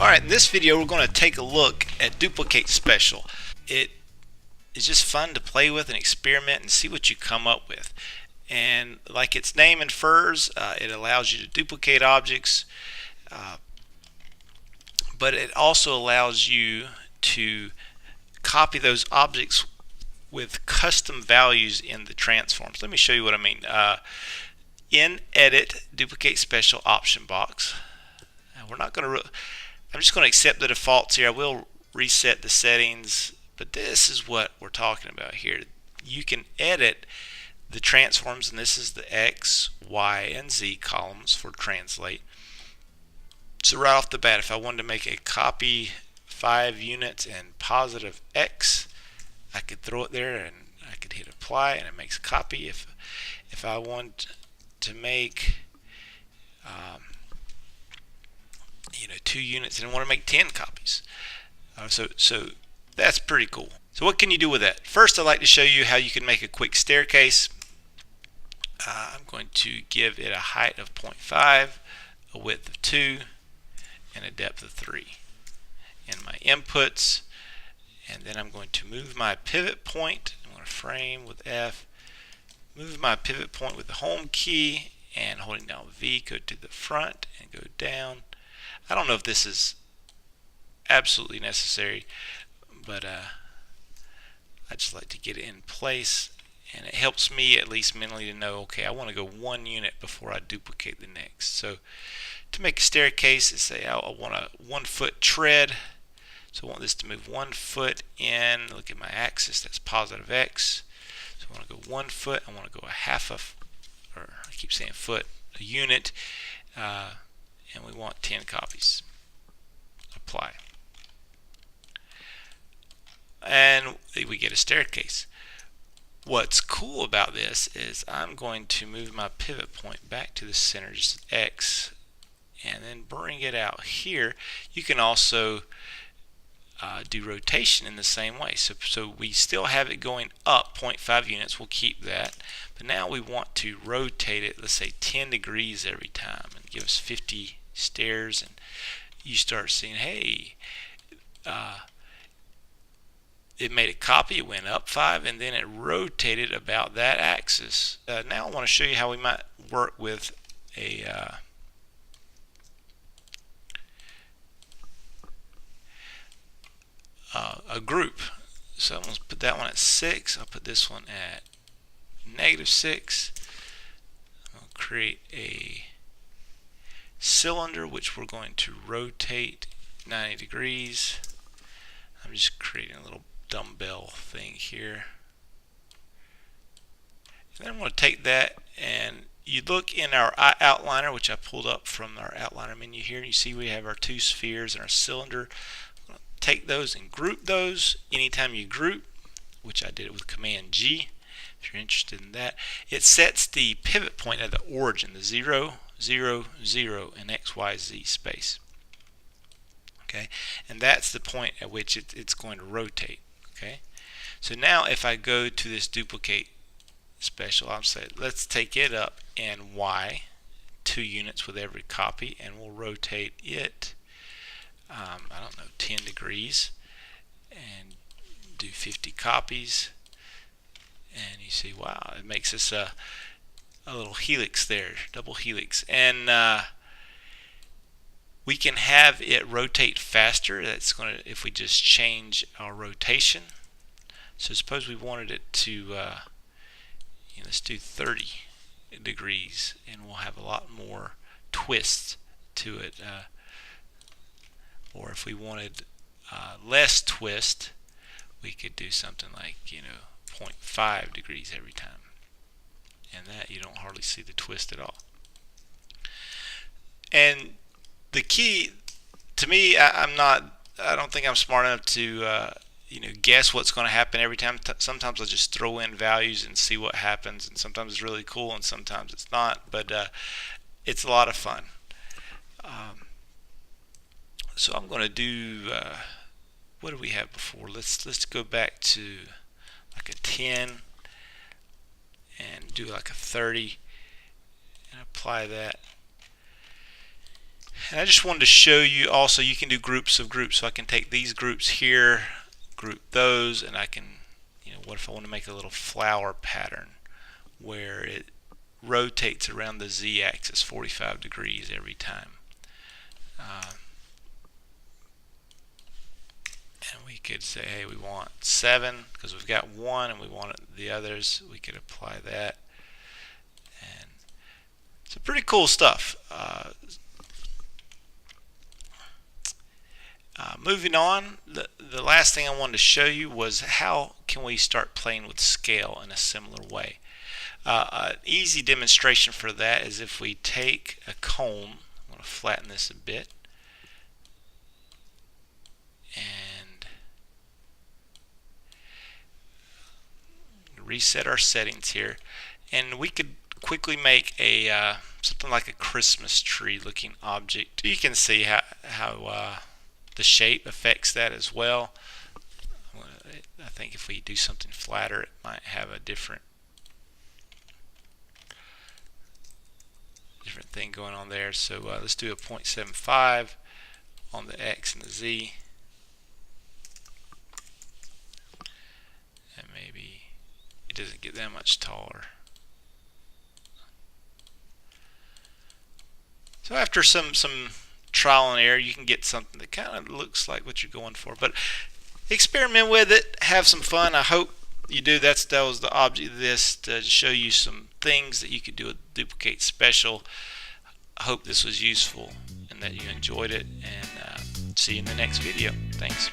Alright, in this video we're going to take a look at Duplicate Special. It is just fun to play with and experiment and see what you come up with. And like its name infers, it allows you to duplicate objects, but it also allows you to copy those objects with custom values in the transforms. Let me show you what I mean. In Edit, Duplicate Special option box, we're not going to I'm just going to accept the defaults here. I will reset the settings, but this is what we're talking about here. You can edit the transforms, and this is the X, Y, and Z columns for translate. So right off the bat, if I wanted to make a copy 5 units and positive X, I could throw it there and I could hit apply and it makes a copy. If I want to make 2 units and I want to make 10 copies. So that's pretty cool. So what can you do with that? First, I'd like to show you how you can make a quick staircase. I'm going to give it a height of 0.5, a width of 2, and a depth of 3. In my inputs, and then I'm going to move my pivot point. I'm going to frame with F, move my pivot point with the home key, and holding down V, go to the front and go down. I don't know if this is absolutely necessary, but I just like to get it in place, and it helps me at least mentally to know, okay, I want to go 1 unit before I duplicate the next. So to make a staircase, say I want a 1 foot tread, so I want this to move 1 foot in. Look at my axis, that's positive X. So I want to go 1 foot, I want to go a half of, or I keep saying foot, a unit, and we want 10 copies. Apply. And we get a staircase. What's cool about this is I'm going to move my pivot point back to the center, just X, and then bring it out here. You can also do rotation in the same way. So we still have it going up 0.5 units. We'll keep that. But now we want to rotate it, let's say 10 degrees every time, and give us 50 stairs, and you start seeing, hey, it made a copy, it went up 5, and then it rotated about that axis. Now I want to show you how we might work with a group. So I'm going to put that one at 6. I'll put this one at -6. I'll create a cylinder which we're going to rotate 90 degrees. I'm just creating a little dumbbell thing here. And then I'm going to take that, and you look in our outliner, which I pulled up from our outliner menu here, and you see we have our 2 spheres and our cylinder. I'm going to take those and group those. Anytime you group, which I did it with Command G, if you're interested in that, it sets the pivot point at the origin, the 0, 0, 0, and X, Y, Z space. Okay, and that's the point at which it's going to rotate. Okay, so now if I go to this duplicate special, I'm saying let's take it up in Y, 2 units with every copy, and we'll rotate it, I don't know, 10 degrees, and do 50 copies. And you see, wow, it makes us a little helix there, double helix. And we can have it rotate faster. That's going to, if we just change our rotation. So suppose we wanted it to, let's do 30 degrees, and we'll have a lot more twists to it. Or if we wanted less twist, we could do something like, 0.5 degrees every time. And that you don't hardly see the twist at all. And the key to me, I don't think I'm smart enough to guess what's going to happen every time. Sometimes I'll just throw in values and see what happens, and sometimes it's really cool and sometimes it's not, but it's a lot of fun. So I'm going to do what did we have before? Let's go back to like a 10 and do like a 30 and apply that. And I just wanted to show you also you can do groups of groups. So I can take these groups here, group those, and I can, what if I want to make a little flower pattern where it rotates around the z-axis 45 degrees every time. And we could say, hey, we want 7 because we've got 1 and we want the others. We could apply that. And it's pretty cool stuff. Moving on, the last thing I wanted to show you was how can we start playing with scale in a similar way. An easy demonstration for that is if we take a comb. I'm going to flatten this a bit, and reset our settings here, and we could quickly make a something like a Christmas tree looking object. You can see how the shape affects that as well. I think if we do something flatter, it might have a different thing going on there. So let's do a 0.75 on the X and the Z, and maybe it doesn't get that much taller. So after some trial and error, you can get something that kind of looks like what you're going for. But experiment with it, have some fun. I hope you do. That was the object of this, to show you some things that you could do with Duplicate Special. I hope this was useful and that you enjoyed it, and see you in the next video. Thanks.